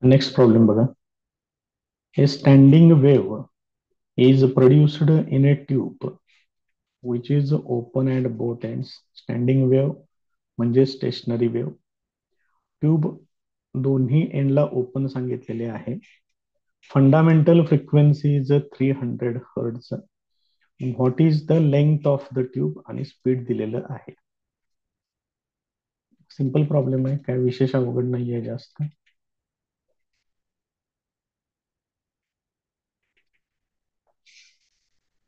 Next problem बघा. A standing wave is produced in a tube which is open at both ends. Standing wave म्हणजे stationery wave. Tube दोन्ही एंडला open सांगितलेले आहे. Fundamental frequency is 300 hertz. What is the length of the tube आणि speed दिलेलं आहे. Simple problem आहे, काय विशेष अवघड नाहीये जास्त.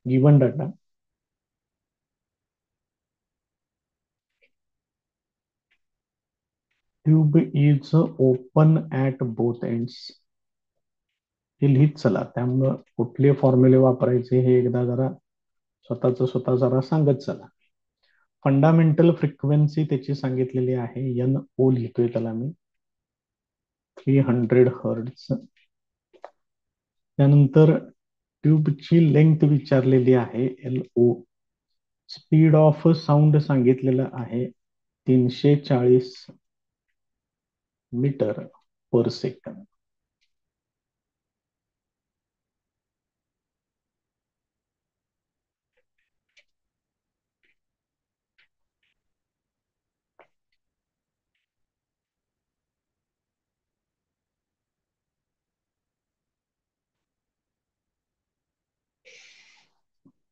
Given data. Tube is open at both ends. हे लिहित चला, त्यामुळं कुठले फॉर्म्युले वापरायचे हे एकदा जरा स्वतः जरा सांगत चला. फंडामेंटल फ्रिक्वेन्सी त्याची सांगितलेली आहे, एन ओ लिहितोय त्याला मी, 300 हर्ट्झ. त्यानंतर ट्यूबची लेंथ विचारलेली आहे, L O. Speed of sound सांगितलेलं आहे 340 मीटर पर सेकंद.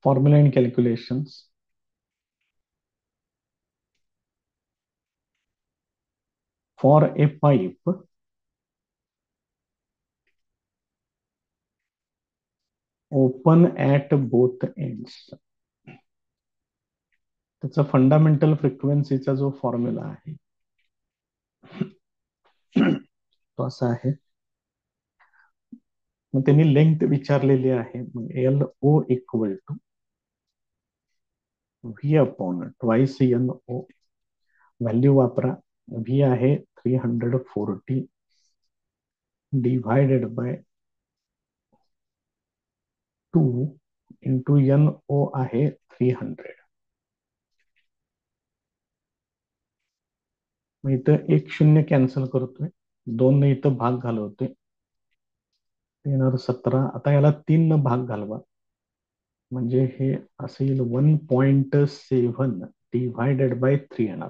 Formula and calculations. For a pipe open at both ends, त्याचा फंडामेंटल फ्रिक्वेन्सीचा जो फॉर्म्युला आहे तो असा आहे. मग त्यांनी लेंथ विचारलेली आहे, मग L O equal to V upon twice N O. Value वापरा. व्ही आहे 340 divided by 2 into N O आहे 300. मग इथं एक शून्य कॅन्सल करतोय, 2 ने इथं भाग घालवतोय, 17. आता याला 3 न भाग घालवा, म्हणजे हे असेल 1.7 डिवायडेड बाय 3 येणार.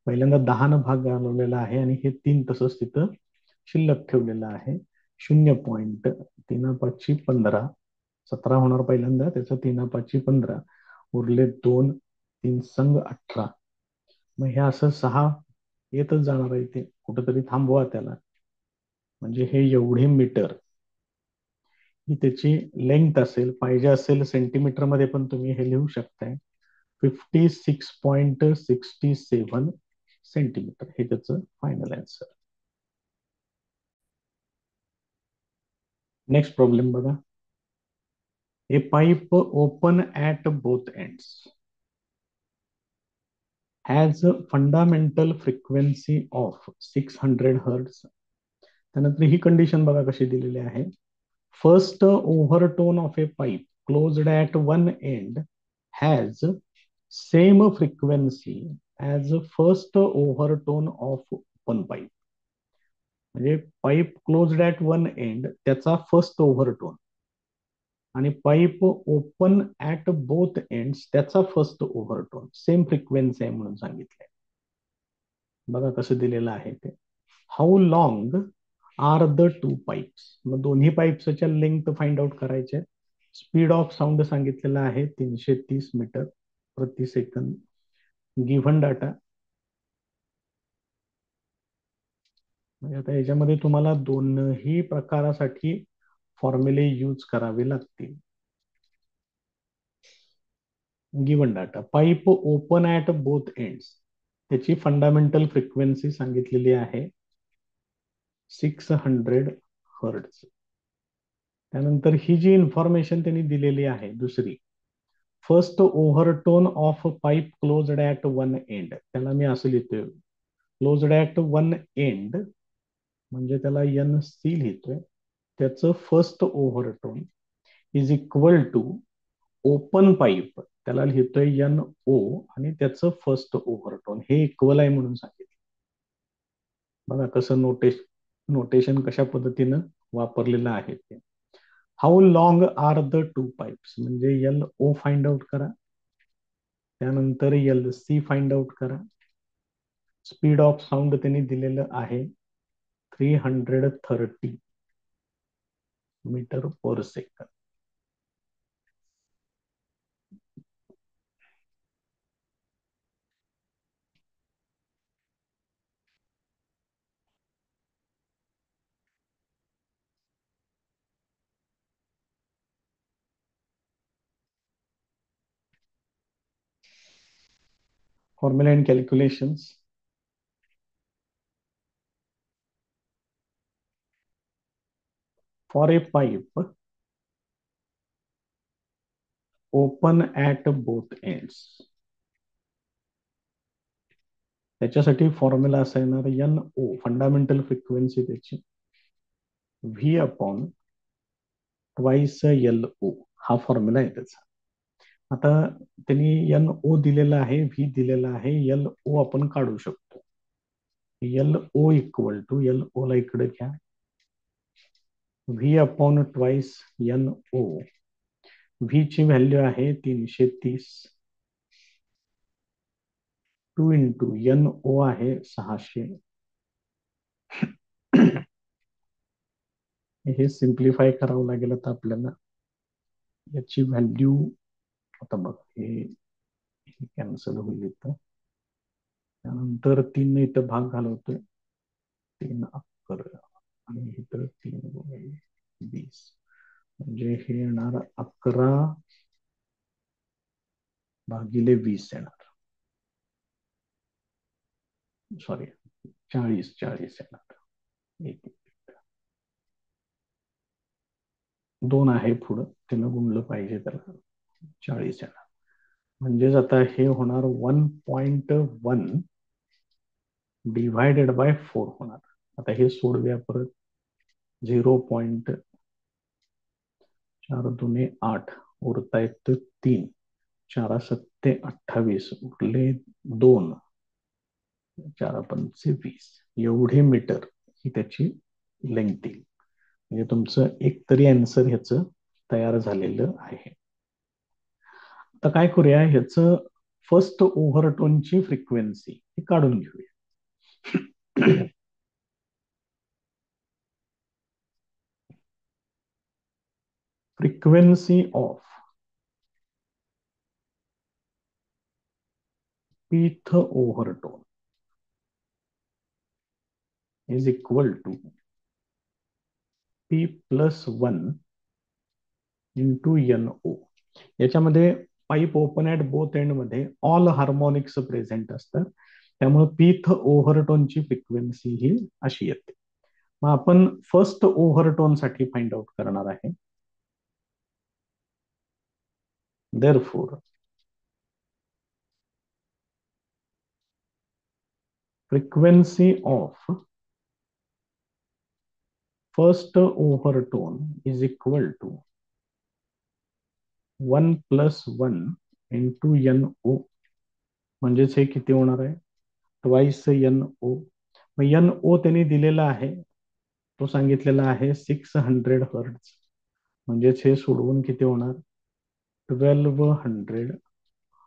पहिल्यांदा 10 न भाग घालवलेला आहे आणि हे 3 तसंच तिथं शिल्लक ठेवलेलं आहे. 0.3 5 15 17 होणार पहिल्यांदा, त्याचं 3 5 15 उरले 2 3 संग 18. मग हे असं 6 येतच जाणार आहे, ते कुठंतरी थांबवा त्याला. म्हणजे हे एवढे मीटर ही त्याची लेंथ असेल. पाहिजे असेल सेंटीमीटर मध्ये पण तुम्ही हे लिहू शकताय. 56.67 सेंटीमीटर हे त्याचं फायनल आन्सर. नेक्स्ट प्रॉब्लेम बघा. A pipe open at both ends has fundamental frequency of 600 hertz. त्यानंतर ही कंडिशन बघा कशी दिलेली आहे. First overtone of a pipe closed at one end has same frequency as first overtone of open pipe. म्हणजे pipe closed at one end त्याचा first overtone आणि pipe open at both ends त्याचा first overtone same frequency आहे म्हणून सांगितलंय. बघा कसं दिलेलं आहे ते. How long are the two pipes. मग दोन्ही पाईप्सच्या लेंथ फाइंड आउट करायचे. स्पीड ऑफ साऊंड सांगितलेला आहे 330 मीटर प्रति सेकंद. Given data. म्हणजे आता याच्यामध्ये तुम्हाला दोनही प्रकारासाठी फॉर्म्युले यूज करावे लागतील. Given data. Pipe open at both ends त्याची फंडामेंटल फ्रिक्वेन्सी सांगितलेली आहे 600 हर्ट्झ. त्यानंतर ही जी इन्फॉर्मेशन त्यांनी दिलेली आहे दुसरी, first overtone of pipe closed at one end, त्याला मी असं लिहितोय क्लोज्ड ॲट वन एंड, म्हणजे त्याला एन सी लिहितोय. त्याचं first overtone is equal to open pipe, त्याला लिहितोय एन ओ आणि त्याचं फर्स्ट ओव्हरटोन हे इक्वल आहे म्हणून सांगितलं. बघा कसं नोटेशन नोटेशन कशा पद्धतीनं वापरलेलं आहे ते. How long are the two pipes, म्हणजे एल ओ फाइंड आउट करा, त्यानंतर एल सी फाइंड आउट करा. स्पीड ऑफ साऊंड त्यांनी दिलेलं आहे 330 metre per second. Formula and calculations. For a pipe open at both ends, त्याच्यासाठी फॉर्म्युला असा येणार एन ओ, फंडामेंटल फ्रिक्वेन्सी त्याची, V upon twice L O, हा फॉर्म्युला आहे त्याचा. आता त्यांनी एन ओ दिलेला आहे, व्ही दिलेला आहे, एल ओ आपण काढू शकतो. L O equal to, L O ला इकडे घ्या, V upon twice N O. V ची व्हॅल्यू आहे 330, 2 इंटू एन ओ आहे 600. हे सिम्प्लिफाय करावं लागेल आता आपल्याला. याची व्हॅल्यू आता बघ, हे कॅन्सल होईल इथं, त्यानंतर 3 इथं भाग घालवतोय, 3 11 आणि इथं 3 20, म्हणजे हे येणार 11 भागिले 20 येणार, सॉरी 40 येणार. एक 2 आहे पुढं, त्यानं गुणलं पाहिजे त्याला, 40 येणार. म्हणजेच आता हे होणार 1.1 डिवायडेड बाय 4 होणार. आता हे सोडूया परत, 0.4 दुने 8, उरतायत 3, 4 7 28, उरले 2, 4 पंचे 20, एवढे मीटर ही त्याची लेंथ येईल. म्हणजे तुमचं एक तरी आन्सर ह्याचं तयार झालेलं आहे. आता काय करूया, ह्याचं फर्स्ट ओव्हरटोनची फ्रिक्वेन्सी ही काढून घेऊया. Frequency of pth overtone is equal to p plus 1 into N O. याच्यामध्ये pipe open at both end मध्ये ऑल हार्मोनिक्स प्रेझेंट असतात, त्यामुळे पीथ ओव्हरटोनची फ्रिक्वेन्सी ही अशी येते. मग आपण फर्स्ट ओव्हरटोन साठी फाइंड आउट करणार आहे. Therefore frequency of first overtone is equal to 1 plus 1 into N O. म्हणजेच हे किती होणार आहे, ट्वाइस एन ओ. मग एन ओ त्यांनी दिलेला आहे, तो सांगितलेला आहे 600 हर्ट्ज. म्हणजेच हे सोडवून किती होणार, 1200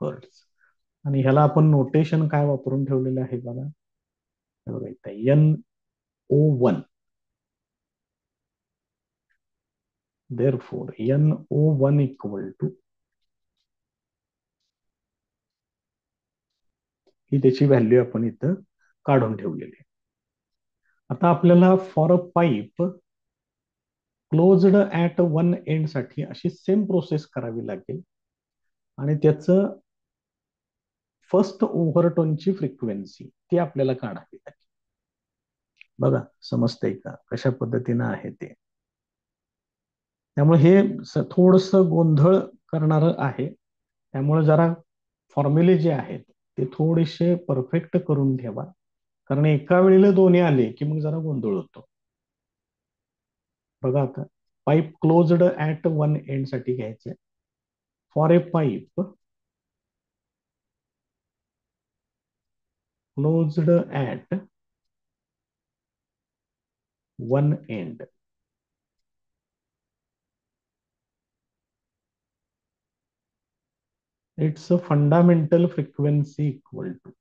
हर्ट्ज. आणि ह्याला आपण नोटेशन काय वापरून ठेवलेलं आहे बघा, N O 1. therefore NO1 equal to, ही त्याची व्हॅल्यू आपण इथं काढून ठेवलेली आहे. आता आपल्याला for a pipe closed at one end साठी अशी सेम प्रोसेस करावी लागेल आणि त्याचं फर्स्ट ओव्हरटोनची फ्रिक्वेन्सी ती आपल्याला काढावी लागेल. बघा समजतंय का कशा पद्धतीनं आहे ते. त्यामुळे हे थोडस गोंधळ करणार आहे, त्यामुळे जरा फॉर्म्युले जे आहेत ते थोडेसे परफेक्ट करून ठेवा, कारण एका वेळेला दोन्ही आले की मग जरा गोंधळ होतो. बघा आता, pipe closed at one end साठी घ्यायचे. For a pipe closed at one end. Its a fundamental frequency equal to,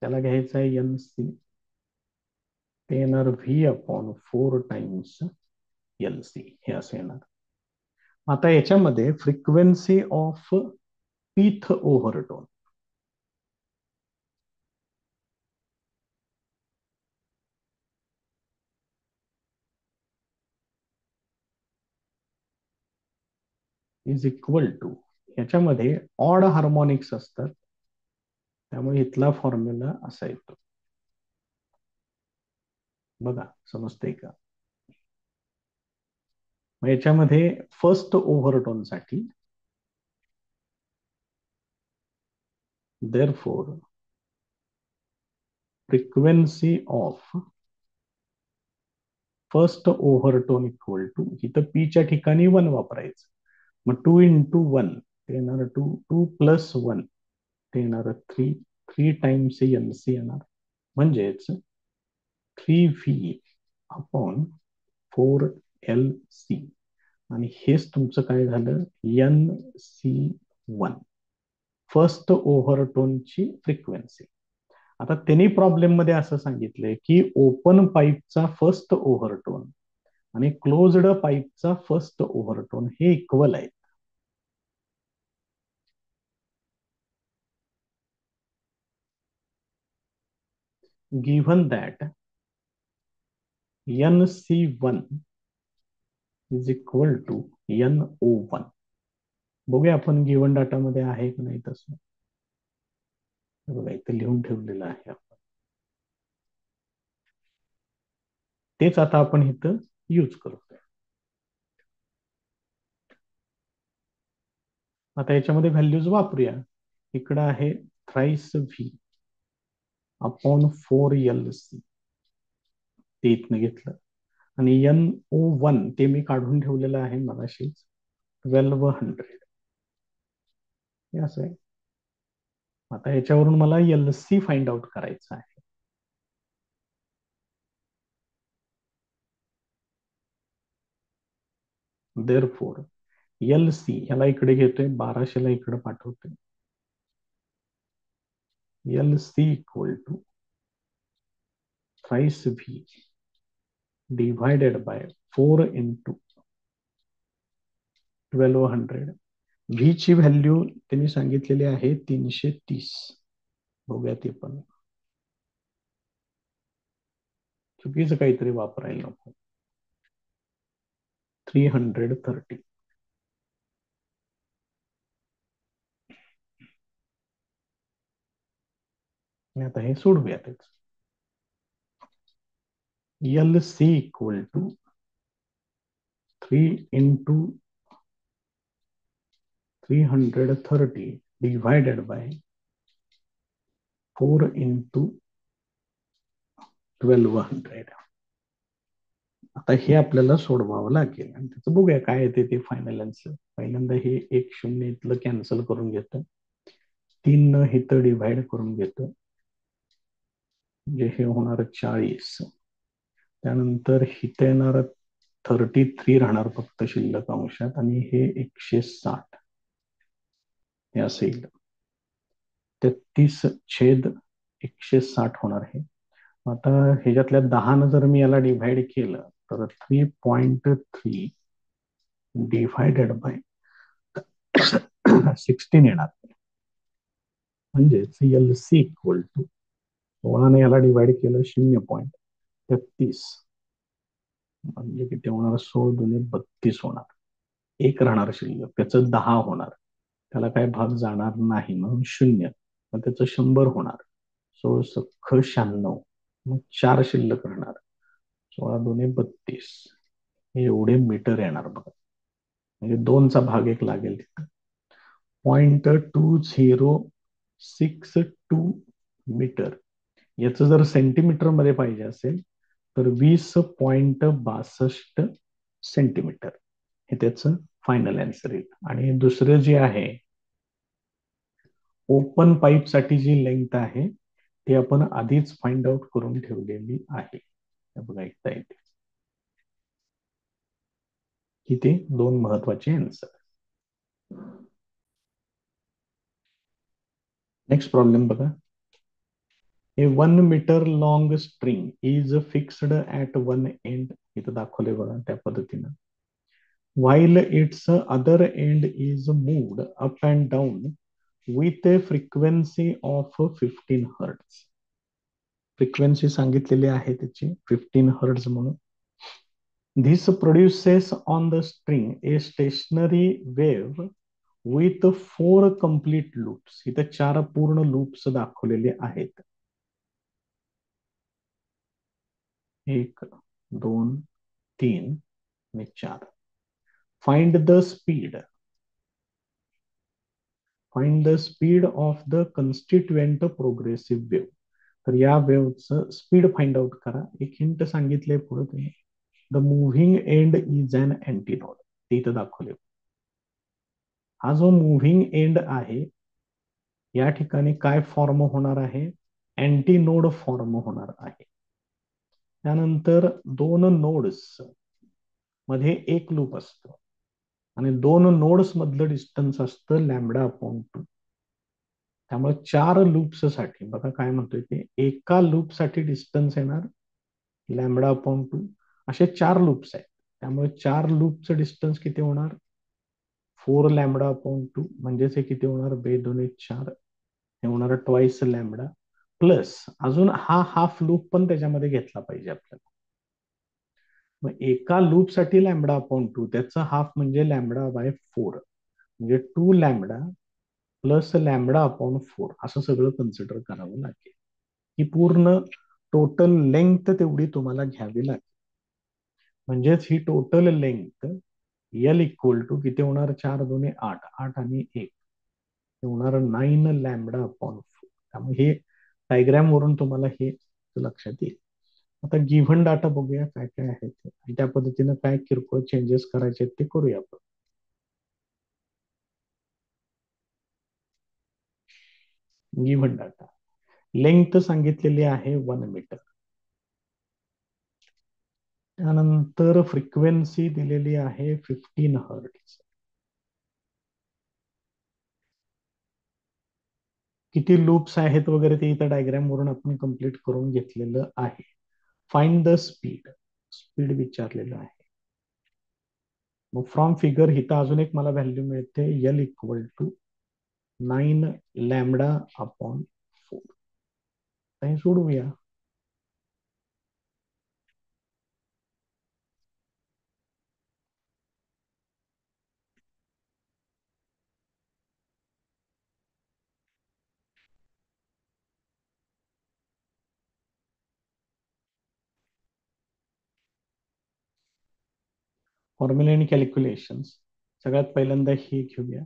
त्याला घ्यायचं आहे एन सी, ते येणार V upon 4 times L C, हे असं येणार. आता याच्यामध्ये frequency of pth overtone is equal to, याच्यामध्ये ऑड हार्मोनिक्स असतात, त्यामुळे इथला फॉर्म्युला असा येतो. बघा समजतंय का? मग याच्यामध्ये फर्स्ट ओव्हरटोन साठी therefore frequency of first overtone equal to, इथं पीच्या ठिकाणी 1 वापरायचं, मग 2 इंटू 1 ते येणार 2, 2 प्लस 1 ते येणार 3, 3 टाइम्स एन सी येणार, म्हणजेच 3V अपॉन 4LC, आणि हेच तुमचं काय झालं, NC1 फर्स्ट ओव्हरटोनची फ्रिक्वेन्सी. आता त्यांनी प्रॉब्लेम मध्ये असं सांगितलंय की ओपन पाईपचा फर्स्ट ओव्हरटोन आणि क्लोज्ड पाईपचा फर्स्ट ओव्हरटोन हे इक्वल आहेत. Given that NC1 is equal to NO1. बघूया आपण गिव्हन डाटामध्ये आहे की नाही तसं. बघा इथे लिहून ठेवलेलं आहे आपण, तेच आता आपण इथं यूज करतोय. आता याच्यामध्ये व्हॅल्यूज वापरूया. इकडं आहे थ्राइस व्ही अपॉन 4LC, ते इथनं घेतलं, आणि NO1 ते मी काढून ठेवलेलं आहे मगाशीच 1200, हे असं आहे. आता याच्यावरून मला LC फाइंड आउट करायचं आहे. देअरफॉर LC ह्याला इकडे घेतोय, 1200 ला इकडे पाठवतोय. LC equal to thrice V divided by 4 into 1200. V ची व्हॅल्यू त्यांनी सांगितलेली आहे 330. बघूया ते पण, चुकीचं काहीतरी वापरायला नको. 330. आता हे सोडूया त्याच. LC equal to 3 into 330 divided by 4 into 1200. आता हे आपल्याला सोडवावं लागेल आणि त्याचं बघूया काय येते ते फायनल आन्सर. पहिल्यांदा हे 1 0 इथलं कॅन्सल करून घेतो, 3 न इथं डिव्हाइड करून घेतो, म्हणजे हे होणार 40. त्यानंतर इथं येणार 33 राहणार फक्त शिल्लक अंशात, आणि हे 160 हे असेल 33/160 होणार. हे आता ह्याच्यातल्या 10 जर मी याला डिव्हाइड केलं तर 3.3 डिव्हायडेड बाय 16 येणार, म्हणजेच LC इक्वल टू 16 याला डिव्हाइड केलं 0.33, म्हणजे किती होणार, 16×2 32 होणार. एक राहणार शिल्लक, त्याचं 10 होणार, त्याला काय भाग जाणार नाही म्हणून 0, मग त्याचं 100 होणार, 16×96, मग 4 शिल्लक राहणार, 16×2 32, हे एवढे मीटर येणार बघा, म्हणजे 2चा भाग 1 लागेल तिथं. 0.2062 मीटर. याचं जर सेंटीमीटर मध्ये पाहिजे असेल तर 20.62 सेंटीमीटर हे त्याचं फायनल आन्सर येईल. आणि दुसरं जे आहे ओपन पाईप साठी जी लेंथ आहे ते आपण आधीच फाइंड आउट करून ठेवलेली आहे. बघा ऐकता येते की ते दोन महत्वाचे आन्सर. नेक्स्ट प्रॉब्लेम बघा. A 1 metre long string is fixed at one end, इथं दाखवले बघा त्या पद्धतीनं, while its other end is moved up and down with a frequency of 15 hertz. Frequency सांगितलेली आहे त्याची 15 हर्ट्ज म्हणून. This produces on the string a stationary wave with 4 complete loops. इथं 4 पूर्ण लूप्स दाखवलेले आहेत. 1 2 3 आणि 4. Find the speed. Find the speed of the constituent progressive wave. तर या वेव्हचं स्पीड फाइंड आउट करा. एक हिंट सांगितले पुढे तुम्ही. The moving end is an antinode, ते इथं दाखवले. हा जो मुव्हिंग एंड आहे या ठिकाणी काय फॉर्म होणार आहे? अँटीनोड फॉर्म होणार आहे. त्यानंतर दोन नोड्स मध्ये एक लूप असतो आणि दोन नोड्स मधलं डिस्टन्स असतं लॅम्बडा अपॉन 2. त्यामुळे 4 लूप्स साठी बघा काय म्हणतोय ते, एका लूप साठी डिस्टन्स येणार लॅम्बडा अपॉन 2. असे 4 लूप्स आहेत. त्यामुळे 4 लूपचं डिस्टन्स किती होणार? 4 लॅम्बडा अपॉन 2, म्हणजेच हे किती होणार? 2 2 4, हे होणार ट्वाइस लॅम्बडा, प्लस अजून हा हाफ लूप पण त्याच्यामध्ये घेतला पाहिजे आपल्याला. मग एका लूप साठी लॅम्बडा अपॉन 2, त्याचा हाफ म्हणजे लॅम्बडा बाय 4, म्हणजे 2 लॅम्बडा प्लस लॅम्बडा अपॉन 4 असं सगळं कन्सिडर करावं लागेल. ही पूर्ण टोटल लेंथ तेवढी तुम्हाला घ्यावी लागेल. म्हणजेच ही total length L equal to किती होणार? 4 2 8, 8 आणि 1 होणार 9 लॅम्बडा अपॉन 4. त्यामुळे हे डायग्राम वरून तुम्हाला हे लक्षात येईल. आता गिव्हन डाटा बघूया काय काय आहे ते, आणि त्या पद्धतीनं काय किरकोळ चेंजेस करायचे ते करूया आपण. गिव्हन डाटा लेंथ सांगितलेली आहे 1 मीटर. त्यानंतर फ्रिक्वेन्सी दिलेली आहे 15 हर्ट्ज. किती लूप्स आहेत वगैरे ते इथं डायग्राम वरून आपण कंप्लीट करून घेतलेलं आहे. फाइंड द स्पीड, स्पीड विचारलेलं आहे. मग फ्रॉम फिगर इथं अजून एक मला व्हॅल्यू मिळते, L equal to 9 lambda upon 4. हे सोडवूया. फॉर्म्युला आणि कॅल्क्युलेशन. सगळ्यात पहिल्यांदा हे घेऊया.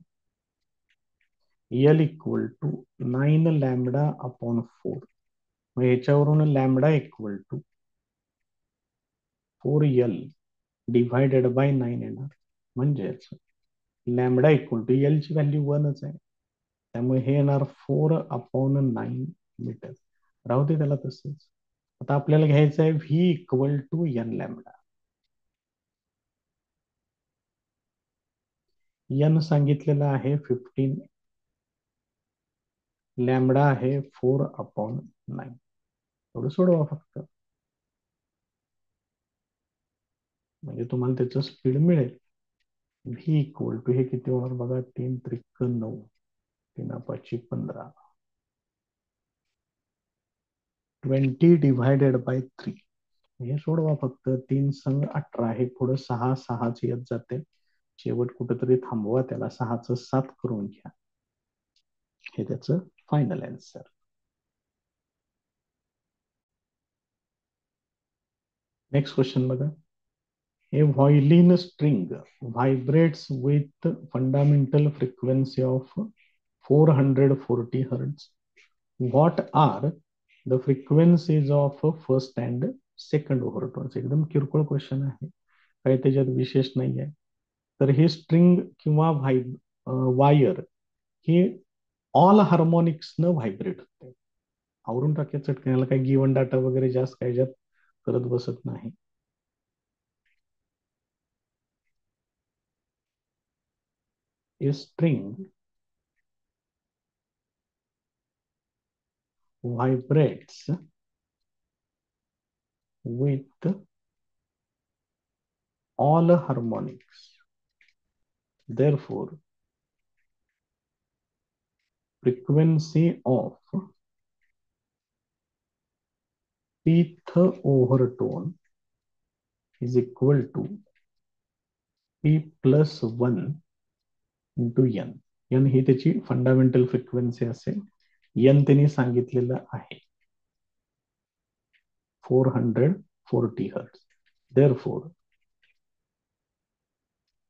L equal to 9 lambda upon 4. मग याच्यावरून lambda equal to 4L divided by 9 येणार. म्हणजेच लॅम्बडा इक्वल टू एल ची व्हॅल्यू 1च आहे, त्यामुळे हे येणार 4 अपॉन 9 मीटर. राहू दे त्याला तसंच. आता आपल्याला घ्यायचं आहे V equal to N lambda. N सांगितलेलं आहे 15, लॅम्बडा आहे 4 अपॉन 9. थोडं सोडवा फक्त, म्हणजे तुम्हाला त्याचं स्पीड मिळेल. व्ही इक्वल टू हे किती होणार बघा, 3 त्रिक 9, 3 5 15, 20 डिव्हायडेड बाय 3. हे सोडवा फक्त. 3 संग 18, हे पुढे 6 6 येत जाते. शेवट कुठेतरी थांबवा त्याला, 6चं 7 करून घ्या. हे त्याचं फायनल आन्सर. नेक्स्ट क्वेश्चन बघा. A violin string vibrates with fundamental frequency of 440 Hz. What are the frequencies of first and second overtones? एकदम किरकोळ क्वेश्चन आहे, काही त्याच्यात विशेष नाही आहे. तर हे स्ट्रिंग किंवा वायर हे ऑल हार्मोनिक्स न व्हायब्रेट होते. आवरून टाक्या चटकन, याला काही गिवन डाटा वगैरे जास्त काय ज्यात करत बसत नाही. A string vibrates with all harmonics. Therefore, frequency of pth overtone is equal to p plus 1 into n. n ही त्याची फंडामेंटल फ्रिक्वेन्सी असेल. n त्यांनी सांगितलेलं आहे 440 hertz. Therefore,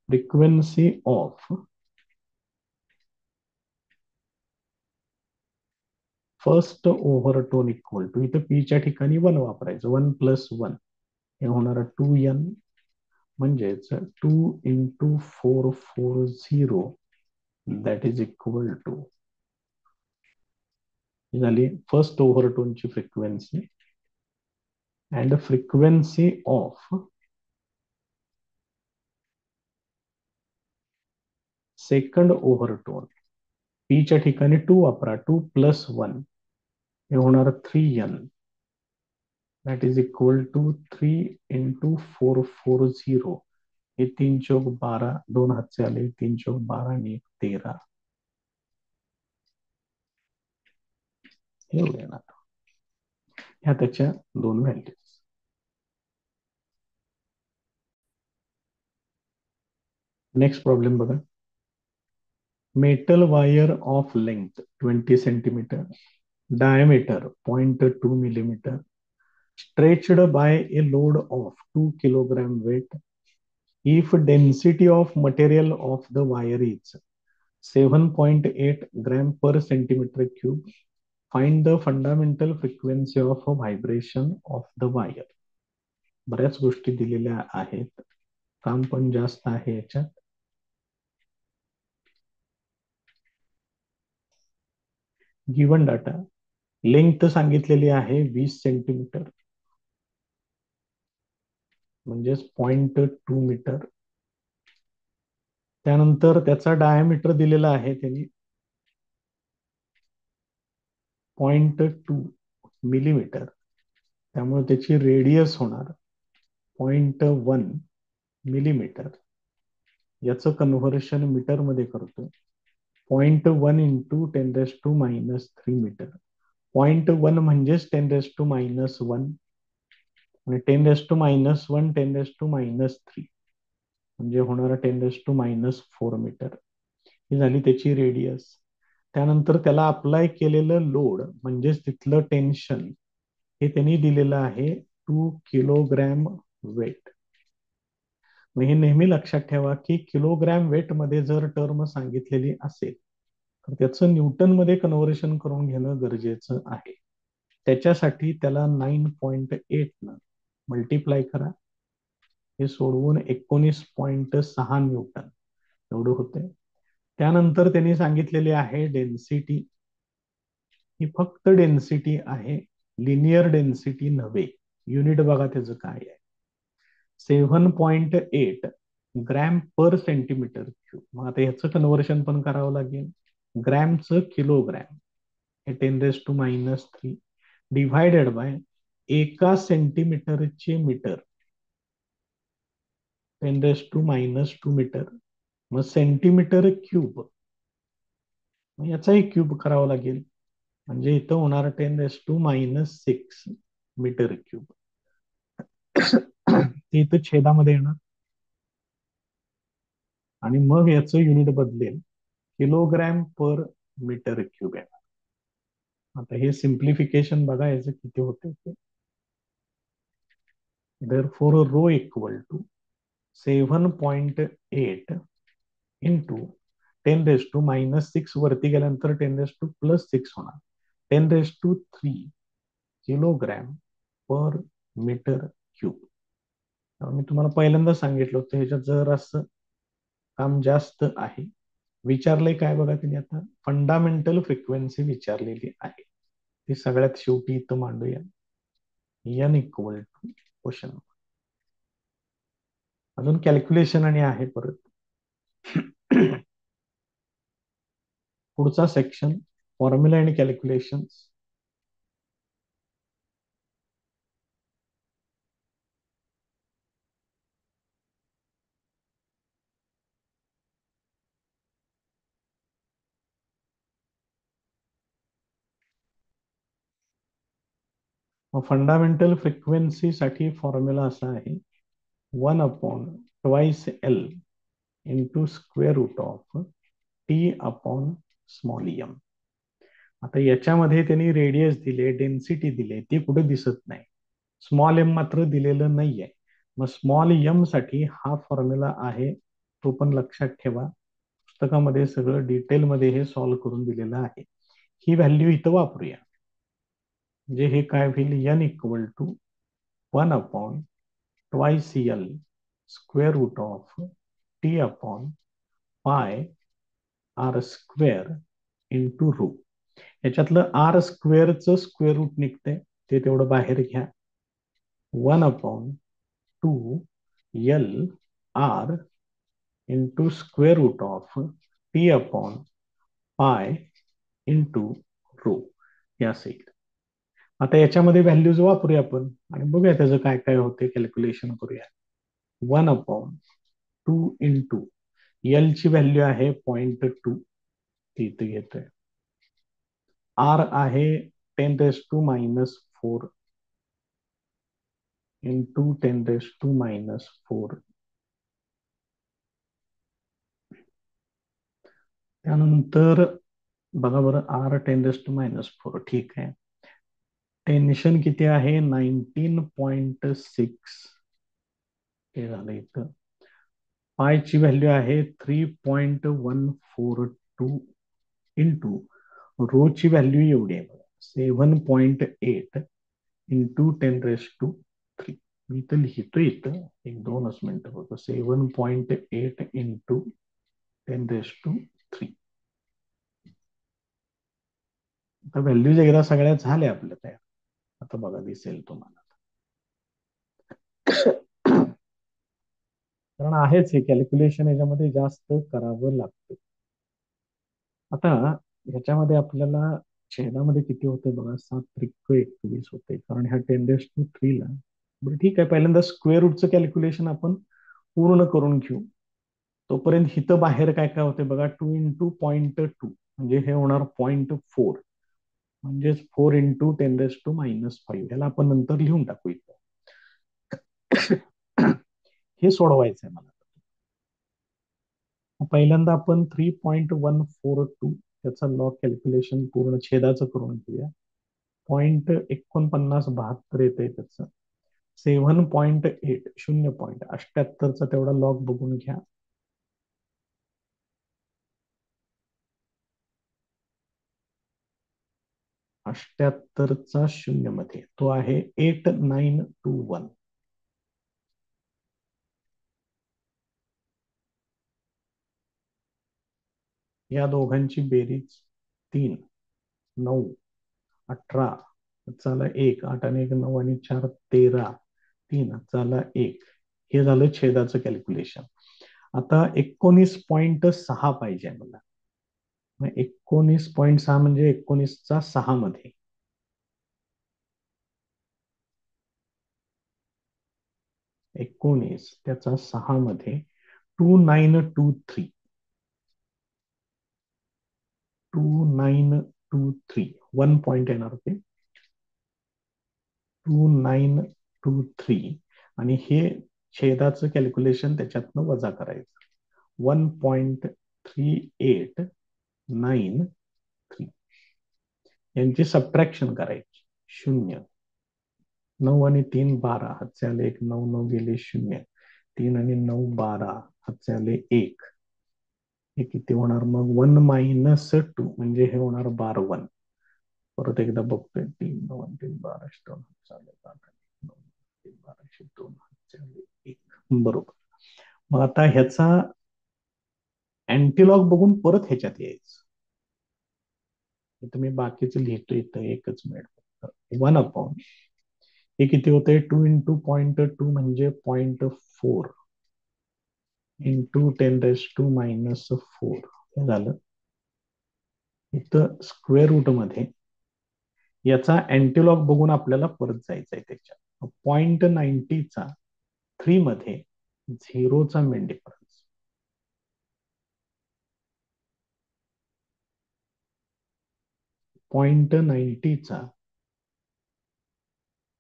frequency of first overtone equal to, इथं पी च्या ठिकाणी 1 वापरायचं, 1 plus 1 हे होणार 2n, म्हणजेच 2 into 440 that is equal to, ही झाली फर्स्ट ओव्हरटोनची frequency. And frequency of second overtone, P च्या ठिकाणी 2 वापरा, 2 प्लस 1 हे होणार 3n, that is equal to 3 into 440, हे 3 चौक 12, 2 हातचे आले, 3 चौक 12 आणि 13, हे येणार. ह्या त्याच्या दोन व्हॅल्यूज. नेक्स्ट प्रॉब्लेम बघा. Metal wire of length 20 centimetre, diameter 0.2 millimeter, stretched by a load of 2 kilogram weight. If density of material of the wire is 7.8 gram per centimeter cube, find the fundamental frequency of a vibration of the wire. बऱ्याच गोष्टी दिलेल्या आहेत, काम पण जास्त आहे याच्यात. Given data, length सांगितलेली आहे 20 सेंटीमीटर, म्हणजेच 0.2 मीटर. त्यानंतर त्याचा डायमीटर दिलेला आहे त्यांनी 0.2 मिलीमीटर, त्यामुळे त्याची रेडियस होणार 0.1 मिलीमीटर. याचं कन्व्हर्शन मीटर मध्ये करतो, 0.1 इंटू 10⁻³ मीटर. 0.1 म्हणजेच 10⁻⁻1 आणि 10⁻⁻1 10⁻⁻3 म्हणजे होणार 10⁻⁻4 मीटर. ही झाली त्याची रेडियस. त्यानंतर त्याला अप्लाय केलेलं लोड म्हणजेच तिथलं टेन्शन हे त्यांनी दिलेलं आहे 2 किलोग्रॅम वेट. मग हे नेहमी लक्षात ठेवा की किलोग्रॅम वेट मध्ये जर टर्म सांगितलेली असेल तर त्याचं न्यूटन मध्ये कन्व्हर्शन करून घेणं गरजेचं आहे. त्याच्यासाठी त्याला 9.8 न मल्टिप्लाय करा, हे सोडवून 19.6 न्यूटन एवढं होते. त्यानंतर त्यांनी सांगितलेली आहे डेन्सिटी, ही फक्त डेन्सिटी आहे, लिनियर डेन्सिटी नव्हे. युनिट बघा त्याचं काय आहे, 7.8 ग्रॅम पर सेंटीमीटर क्यूब. मग आता ह्याचं कन्व्हर्शन पण करावं लागेल, ग्रॅमचं किलोग्रॅम हे 10⁻³ डिव्हायडेड बाय एका सेंटीमीटरचे मीटर 10⁻² मीटर, मग सेंटीमीटर क्यूब, याचाही क्यूब करावा लागेल, म्हणजे इथं होणार 10⁻⁶ मीटर क्यूब. ते इथं छेदामध्ये येणार आणि मग याचं युनिट बदलेल, किलोग्रॅम पर मीटर क्यूब येणार. आता हे सिम्प्लिफिकेशन बघा याचं किती होते ते. Therefore, rho equal to 7.8 into 10⁻⁻6 वरती गेल्यानंतर 10⁻+6 होणार, 10⁻³ किलोग्रॅम पर मीटर क्यूब. मी तुम्हाला पहिल्यांदा सांगितलं होतं ह्याच्यात जर असं काम जास्त आहे. विचारलंय काय बघा तिने, आता फंडामेंटल फ्रिक्वेन्सी विचारलेली आहे. ती सगळ्यात शेवटी इथं मांडूया. n equal to question. अजून कॅल्क्युलेशन आणि आहे परत. पुढचा सेक्शन फॉर्म्युला आणि कॅल्क्युलेशन. फंडामेंटल फ्रिक्वेन्सी साठी फॉर्म्युला असा आहे, 1/2 L into square root of T upon small M. आता याच्यामध्ये त्यांनी रेडियस दिले, डेन्सिटी दिले, ते कुठे दिसत नाही. स्मॉल एम मात्र दिलेलं नाहीये. मग स्मॉल एम साठी हा फॉर्म्युला आहे, तो पण लक्षात ठेवा. पुस्तकामध्ये सगळं डिटेलमध्ये हे सॉल्व्ह करून दिलेलं आहे. ही व्हॅल्यू इथं वापरूया. म्हणजे हे काय होईल, n equal to 1/2 L square root of T upon pi R square into rho. याच्यातलं आर स्क्वेअरचं स्क्वेअर रूट निघतंय, ते तेवढं बाहेर घ्या. 1/2 L R into square root of T upon pi into rho हे असेल. आता याच्यामध्ये व्हॅल्यूज वापरूया आपण आणि बघूया त्याचं काय काय होते, कॅल्क्युलेशन करूया. 1/2 इंटू एल ची व्हॅल्यू आहे 0.2, ती इथे घेतोय. आर आहे 10⁻⁴ इंटू 10⁻⁴. त्यानंतर बघा बरं, आर 10⁻⁴, ठीक आहे. टेन्शन किती आहे, 19.6. हे झालं इथं. पायची व्हॅल्यू आहे 3.142 इंटू रो ची व्हॅल्यू एवढी आहे, 7.8 इंटू 10⁻3. मी तर लिहितो इथं, 1-2 मिनिटं बघतो. 7.8 इंटू 10⁻3. आता व्हॅल्यूज एकदा सगळ्या झाल्या आपल्या तयार. आता बघा दिसेल तुम्हाला. कारण आहेच हे कॅल्क्युलेशन, याच्यामध्ये जास्त करावं लागतं. आता ह्याच्यामध्ये आपल्याला छेदामध्ये किती होते बघा, 7-21 होते, कारण ह्या 10⁻3 ला. बरं ठीक आहे, पहिल्यांदा स्क्वेअर रूटचं कॅल्क्युलेशन आपण पूर्ण करून घेऊ. तोपर्यंत हिथं बाहेर काय काय होते बघा, 2 इंटू 0.2 म्हणजे हे होणार 0.4, म्हणजेच 4 इंटू 10⁻⁵. याला आपण नंतर लिहून टाकू इथं. हे सोडवायचं आहे मला. पहिल्यांदा आपण 3.142 त्याचा लॉग कॅल्क्युलेशन पूर्ण छेदाचं करून घेऊया. 0.4972 येते त्याचं. 7.8 0.78चा तेवढा लॉग बघून घ्या. 78चा 0 मध्ये तो आहे 8921. या दोघांची बेरीज 3, 9, 18 चाला 1, 8 आणि 1 9 आणि 4 13, 3 चाला 1. हे झालं छेदाचं कॅल्क्युलेशन. आता 19.6 पाहिजे मला. 19.6 म्हणजे 19चा 6 मध्ये. त्याचा 6 मध्ये 2923. 1 पॉइंट येणार होते. 2923 आणि हे छेदाचं कॅल्क्युलेशन त्याच्यातनं वजा करायचं. 1.3893 यांची सबट्रॅक्शन करायची. 0, 9 आणि 3 12, हातचे आले 1, 9 9 गेले 0, 3 आणि 9 12, हातचे आले 1. हे किती होणार मग, 1 - 2 म्हणजे हे होणार 12. परत एकदा बघतोय, 3 9 3 12 2 चालेल 8 9 3 12 2 चालेल 1. बरोबर. मग आता ह्याचा अँटीलॉग बघून परत ह्याच्यात यायचं. इथं मी बाकीचं लिहितो, इथं एकच मिनिट. 1/, हे किती होते, 2 × 0.2 म्हणजे 0.4 × 10⁻⁻⁴ हे झालं. इथं स्क्वेअर रूट मध्ये याचा अँटीलॉग बघून आपल्याला परत जायचं आहे त्याच्या 0.90चा 3 मध्ये 0चा मेन डिफरन्स. 0.90चा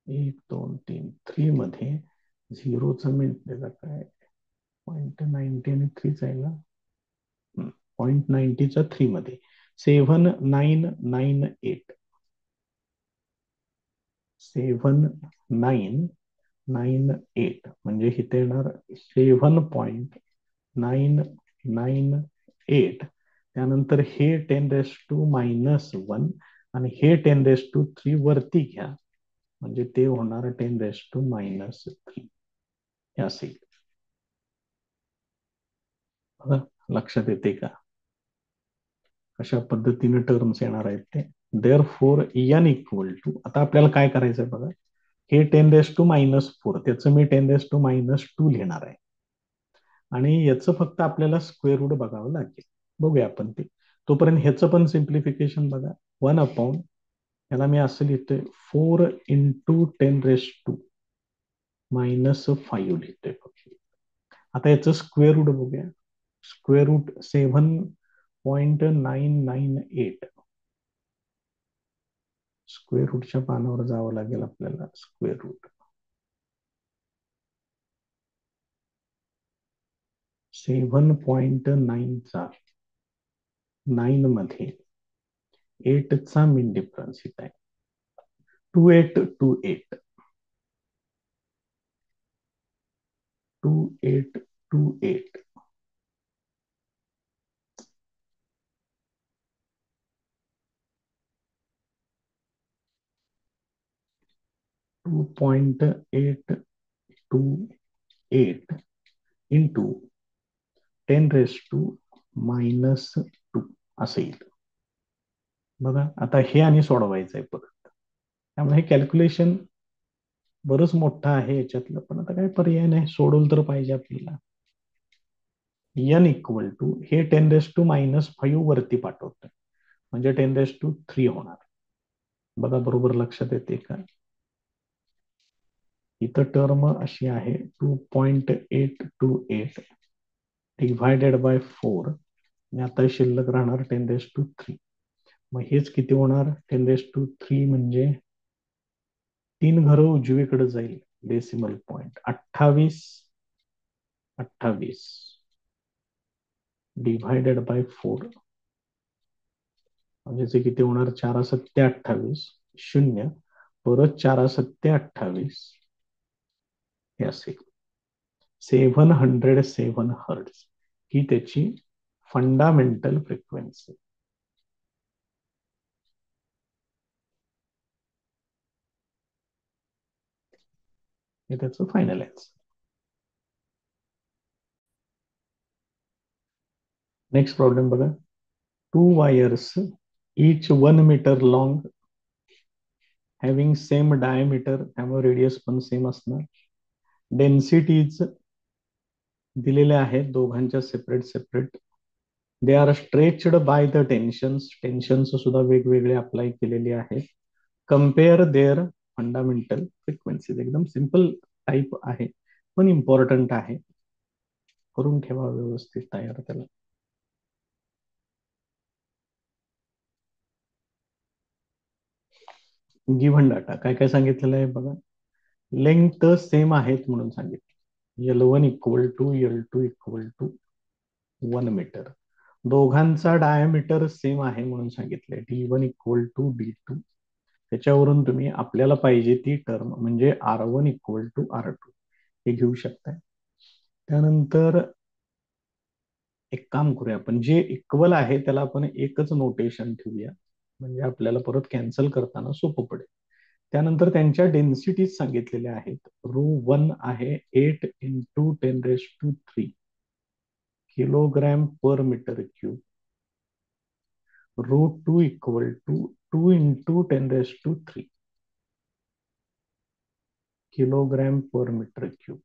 1 2 3 3 मध्ये 0चा मेन त्याचा काय 0.90 आणि 3 आहे ना. 0.90चा 3 मध्ये 7998 7998 म्हणजे इथे येणार 7.998. त्यानंतर हे 10⁻⁻1 आणि हे 10⁻³ वरती घ्या म्हणजे ते होणार 10⁻⁻3 हे असेल. लक्षात येते का कशा पद्धतीने टर्म्स येणार आहेत ते. देअरफॉर n इक्वल टू, आता आपल्याला काय करायचंय बघा, हे 10⁻⁻4 त्याचं मी 10⁻⁻2 लिहिणार आहे आणि याचं फक्त आपल्याला स्क्वेअर रूट बघावं लागेल. बघूया आपण ते. तोपर्यंत ह्याचं पण सिम्प्लिफिकेशन बघा. 1/, याला मी असं लिहितोय 4 × 10⁻⁻5 लिहितोय फक्त. आता याचं स्क्वेअर रूट बघूया. Square root 7.998. स्क्वेअर रूटच्या पानावर जावं लागेल आपल्याला. स्क्वेअर रूट 7.9चा 9 मध्ये 8चा मीन डिफरन्स इथं आहे 2828 2828. 2.828 इंटू 10⁻⁻2 असं येईल. बघा आता हे आणि सोडवायचं आहे परत, त्यामुळे हे कॅल्क्युलेशन बरंच मोठं आहे याच्यातलं, पण आता काय पर्याय नाही, सोडवलं तर पाहिजे आपल्याला. n इक्वल टू हे 10⁻⁻5 वरती पाठवतोय म्हणजे 10⁻³ होणार. बघा बरोबर लक्षात येते का. इथं टर्म अशी आहे 2.828 डिव्हायडेड बाय 4 आणि आता शिल्लक राहणार 10⁻3. मग हेच किती होणार 10⁻3 म्हणजे 3 घरं उजवीकडे जाईल. डेसिमल पॉइंट 28 डिव्हायडेड बाय 4 म्हणजे किती होणार 4 7 28 0 परत 4 7 28 हे असेल 707 हर्ट्ज ही त्याची फंडामेंटल फ्रिक्वेन्सी. हे त्याचं फायनल आन्सर. नेक्स्ट प्रॉब्लेम बघा. 2 wires each 1 meter long having same diameter, त्यामुळे रेडियस पण सेम असणार. डेन्सिटीज दिलेल्या आहेत दोघांच्या separate separate. They are stretched by the tensions, tensions सुद्धा वेगवेगळे अप्लाय केलेले आहेत. Compare their fundamental frequencies. एकदम सिंपल टाईप आहे पण इम्पॉर्टंट आहे, करून ठेवा व्यवस्थित तयार त्याला. गिव्हन डाटा काय काय सांगितलेलं आहे बघा. लेंथ सेम आहेत म्हणून सांगितलं. L1 equal to L2 equal to 1 metre. दोघांचा डायमीटर सेम आहे म्हणून सांगितलंय D1 इक्वल टू D2. त्याच्यावरून तुम्ही आपल्याला पाहिजे ती टर्म म्हणजे R1 इक्वल टू R2 हे घेऊ शकताय. त्यानंतर एक काम करूया आपण, जे इक्वल आहे त्याला आपण एकच नोटेशन ठेवूया म्हणजे आपल्याला परत कॅन्सल करताना सोपं पडेल. त्यानंतर त्यांच्या डेन्सिटीज सांगितलेल्या आहेत. ρ1 आहे 8 × 10⁻³ kilogram per metre cube. √2 equal to 2 × 10⁻³ kilogram per metre cube.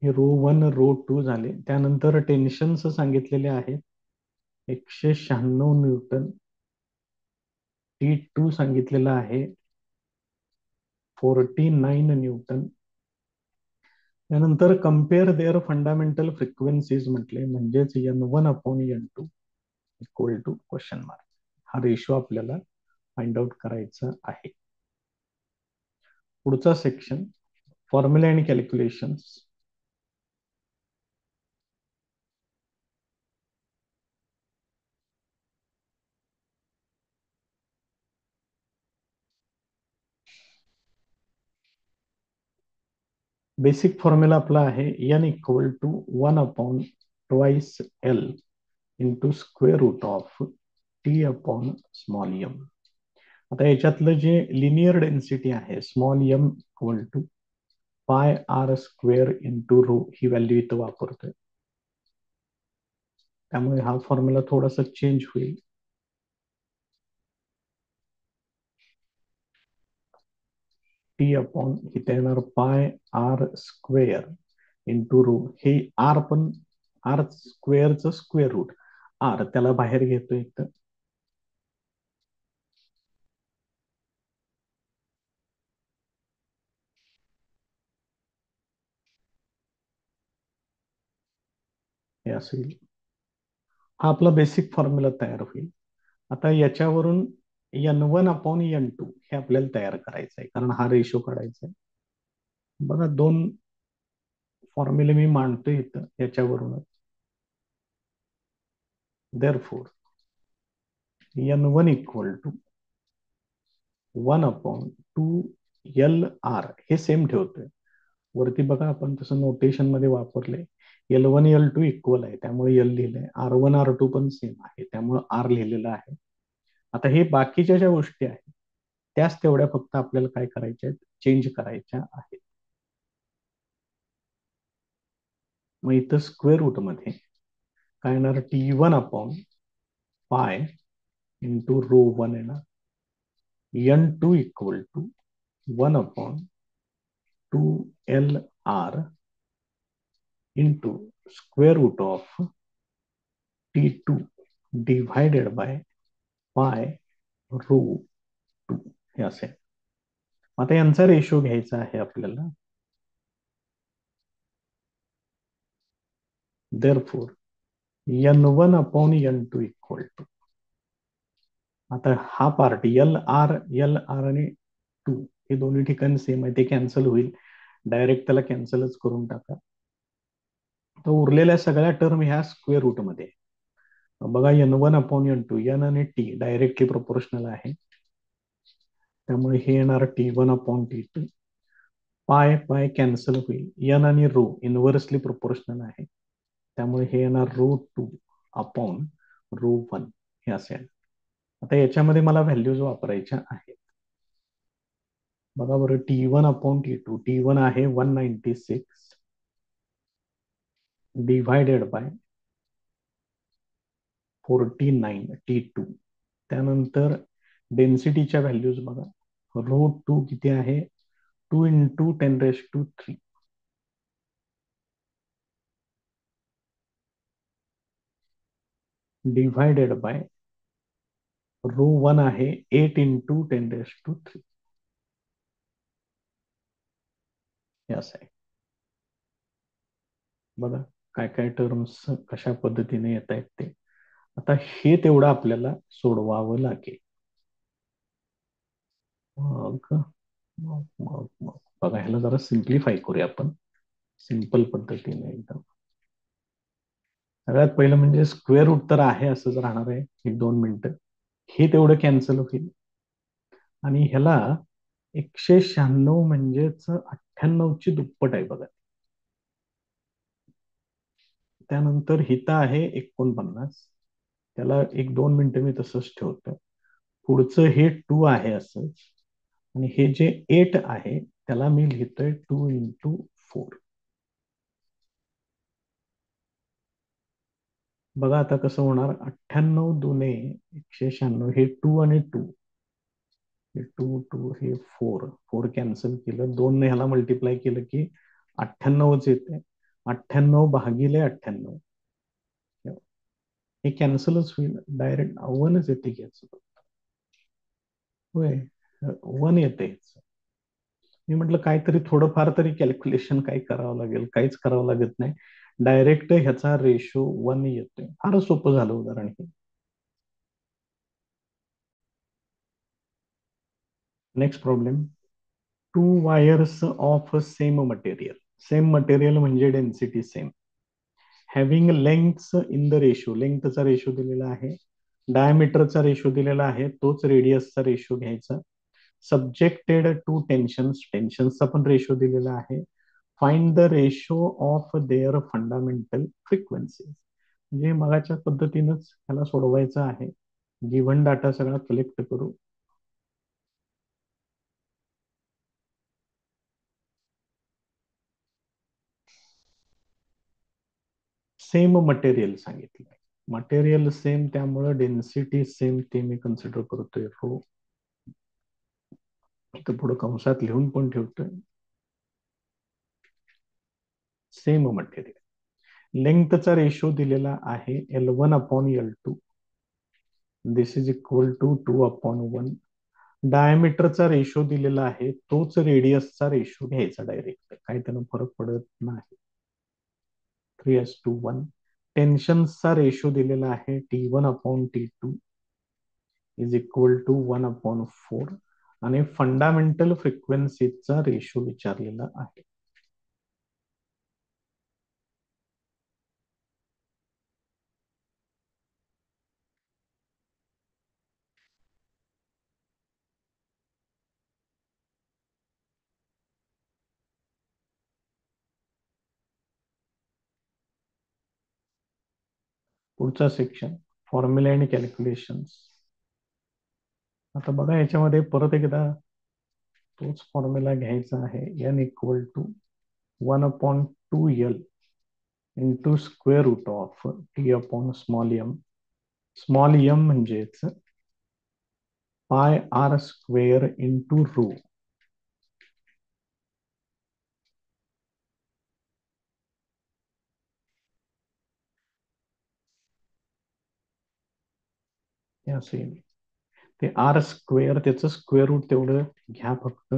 हे रो 1 रो 2 झाले. त्यानंतर टेन्शन्स सांगितलेले आहेत. 196 न्यूटन. T2 सांगितलेलं आहे 49 न्यूटन. त्यानंतर कम्पेअर देअर फंडामेंटल फ्रिक्वेन्सीज म्हटले, म्हणजेच N1/N2 equal to question mark. हा रेशो आपल्याला फाइंड आउट करायचा आहे. पुढचा section formula and calculations. Basic formula आपला आहे N equal to 1/2L into square root of small m. आता याच्यातलं जे लिनियर डेन्सिटी आहे small m equal to πr² into rho, ही व्हॅल्यू इथं वापरतोय. त्यामुळे हा फॉर्म्युला थोडासा चेंज होईल. इथे येणार πr² इंटू रो. हे आर पण r² स्क्वेअर रूट r त्याला बाहेर घेतोय इथं. हे असेल. हा आपला बेसिक फॉर्म्युला तयार होईल. आता याच्यावरून N1/N2 हे आपल्याला तयार करायचं आहे, कारण हा रेशो काढायचा आहे. बघा, 2 फॉर्म्युले मी मांडतोय इथं याच्यावरूनच. Therefore N1 equal to 1/2LR हे सेम ठेवतोय. वरती बघा आपण तसं नोटेशन मध्ये वापरले. L1 L2 इक्वल आहे त्यामुळे L लिहिलंय. R1 R2 पण सेम आहे त्यामुळे R लिहिलेलं आहे. आता हे बाकीच्या ज्या गोष्टी आहेत त्याच तेवढ्या फक्त आपल्याला काय करायच्या आहेत, चेंज करायच्या आहेत. मग इथं स्क्वेअर रूट मध्ये काय येणार, T1/π इंटू रो 1 येणार. N2 equal to 1/2LR into square root of T2 divided by π/रो 2 हे असेल. आता यांचा रेशो घ्यायचा आहे आपल्याला. देअरफॉर N1/N2 इक्वल टू, आता हा पार्ट एल आर आणि 2 हे दोन्ही ठिकाणी सेम आहे, ते कॅन्सल होईल. डायरेक्ट त्याला कॅन्सलच करून टाका. तर उरलेल्या सगळ्या टर्म ह्या स्क्वेअर रूट मध्ये. बघा, N1/N2 N आणि T डायरेक्टली प्रोपोर्शनल आहे त्यामुळे हे येणार T1/T2. पाय कॅन्सल होईल. N आणि रो इनव्हर्सली प्रोपोर्शनल आहे त्यामुळे हे येणार √2/रो 1 हे असेल. आता याच्यामध्ये मला व्हॅल्यूज वापरायच्या आहेत. बघा बरं, T1/T2. T1 आहे 196 डिव्हायडेड बाय 49 T2. त्यानंतर डेन्सिटीच्या व्हॅल्यूज बघा. √2 किती आहे, 2 × 10⁻³ डिव्हायडेड बाय रो 1 आहे 8 × 10⁻³ हे असं आहे. बघा काय काय टर्म्स कशा पद्धतीने येत आहेत ते. आता हे तेवढं आपल्याला सोडवावं लागेल. मग मग मग मग बघा, ह्याला जरा सिम्प्लिफाय करूया आपण सिंपल पद्धतीने एकदम. सगळ्यात पहिलं म्हणजे स्क्वेअर रूट तर आहे असंच राहणार आहे. 1-2 मिनिटं हे तेवढं कॅन्सल होईल आणि ह्याला 196 म्हणजेच 98ची दुप्पट आहे बघा. त्यानंतर हिता आहे 49, त्याला 1-2 मिनिटं मी तसंच ठेवतो. पुढचं हे 2 आहे असंच, आणि हे जे 8 आहे त्याला मी लिहितोय 2 × 4. बघा आता कसं होणार, 98 दुने 196, हे 2 आणि 2, हे 2 2, हे 4 4 कॅन्सल केलं, 2 ने ह्याला मल्टिप्लाय केलं की 98च येते. 98 भागिले 98 हे कॅन्सलच होईल, डायरेक्ट 1च येते की याचं. होय, 1 येते. मी म्हटलं काहीतरी थोडंफार तरी कॅल्क्युलेशन काही करावं लागेल, काहीच करावं लागत नाही, डायरेक्ट ह्याचा रेशो 1 येतोय. फार सोपं झालं उदाहरण हे. Next problem, two wires of same material म्हणजे density same, having length in the ratio, लेंग्थचा रेशो दिलेला आहे, डायमीटरचा रेशो दिलेला आहे, तोच रेडियसचा रेशो घ्यायचा, सब्जेक्टेड टू टेन्शन्स, टेन्शन्सचा पण रेशो दिलेला आहे, find the ratio of their fundamental frequency. म्हणजे मगाच्या पद्धतीनंच ह्याला सोडवायचं आहे. गिव्हन डाटा सगळा कलेक्ट करू. सेम मटेरियल सांगितलं, मटेरियल सेम, त्यामुळे डेन्सिटी सेम, ते मी कन्सिडर करतोय रो. इथं पुढे कंसात लिहून पण ठेवतोय. सेम मटेरियल, लेंथचा रेशो दिलेला आहे L1 upon L2, this is equal to 2 upon 1. डायमीटरचा रेशो दिलेला आहे, तोच रेडियसचा रेशो घ्यायचा डायरेक्ट, काही त्यानं फरक पडत नाही. 3:1. टेन्शनचा रेशो दिलेला आहे T1 upon T2 is equal to 1/4, आणि फंडामेंटल फ्रिक्वेन्सीचा रेशो विचारलेला आहे. पुढचा सेक्शन, फॉर्म्युला अँड कॅल्क्युलेशन्स. आता बघा याच्यामध्ये परत एकदा तोच फॉर्म्युला घ्यायचा आहे, n equal to 1/2L into square root of T upon small M. Small M म्हणजेच pi R square into rho. असेल ते आर स्क्वेअर, त्याचं स्क्वेअर रूट तेवढं घ्या फक्त,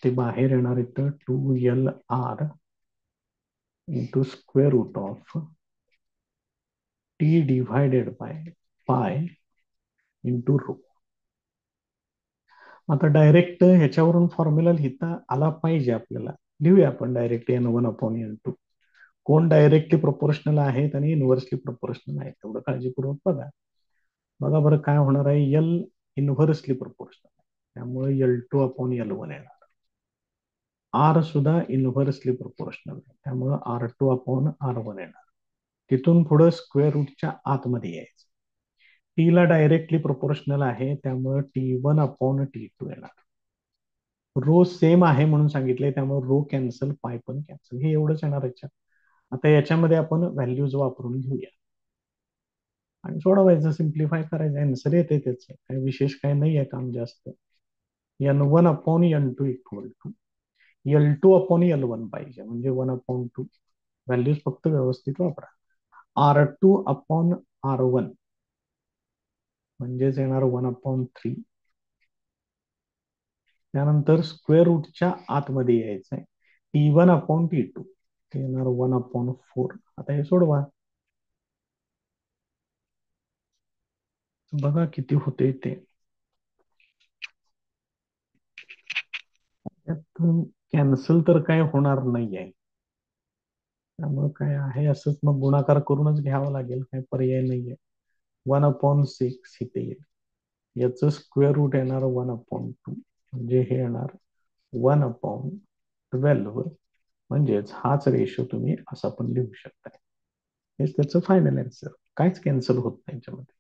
ते बाहेर येणार इथं 2LR into square root of T divided by pi into rho. आता डायरेक्ट ह्याच्यावरून फॉर्म्युला लिहिता आला पाहिजे आपल्याला, लिहूया आपण डायरेक्ट N1 अपॉन N2. कोण डायरेक्टली प्रोपोर्शनल आहेत आणि इनव्हर्सली प्रोपोर्शनल आहेत तेवढं काळजीपूर्वक बघा. बघा बरं काय होणार आहे, L इनव्हर्सली प्रोपोर्शनल, त्यामुळे L2 अपॉन L1 येणार. आर सुद्धा इनव्हर्सली प्रोपोर्शनल, त्यामुळे R2 अपॉन R1 येणार. तिथून पुढे स्क्वेअर रूटच्या आतमध्ये यायचं. टी ला डायरेक्टली प्रोपोर्शनल आहे, त्यामुळे T1 अपॉन T2 येणार. रो सेम आहे म्हणून सांगितलंय, त्यामुळे रो कॅन्सल, पाय पण कॅन्सल, हे एवढंच येणार याच्यात. आता याच्यामध्ये आपण व्हॅल्यूज वापरून घेऊया आणि सोडवायचं, सिम्प्लिफाय करायचं, आन्सर येते त्याचं, काही विशेष काय नाही आहे काम जास्त. N1 upon N2 equal to L2 upon L1 पाहिजे, म्हणजे 1/2. व्हॅल्यूज फक्त व्यवस्थित वापरा. R2 अपॉन R1 म्हणजेच येणार 1/3. त्यानंतर स्क्वेअर रूटच्या आतमध्ये यायचंय, T1 अपॉन T2 ते येणार 1/4. आता हे सोडवा, बघा किती होते ते. त्यातून कॅन्सल तर काय होणार नाहीये, त्यामुळे काय आहे असंच मग गुणाकार करूनच घ्यावं लागेल, काय पर्याय नाहीये. 1/6 इथे येईल, याचं स्क्वेअर रूट येणार 1/2, म्हणजे हे येणार 1/12. म्हणजेच हाच रेशो तुम्ही असा पण लिहू शकता. हेच त्याचं फायनल आन्सर, काहीच कॅन्सल होत नाही याच्यामध्ये.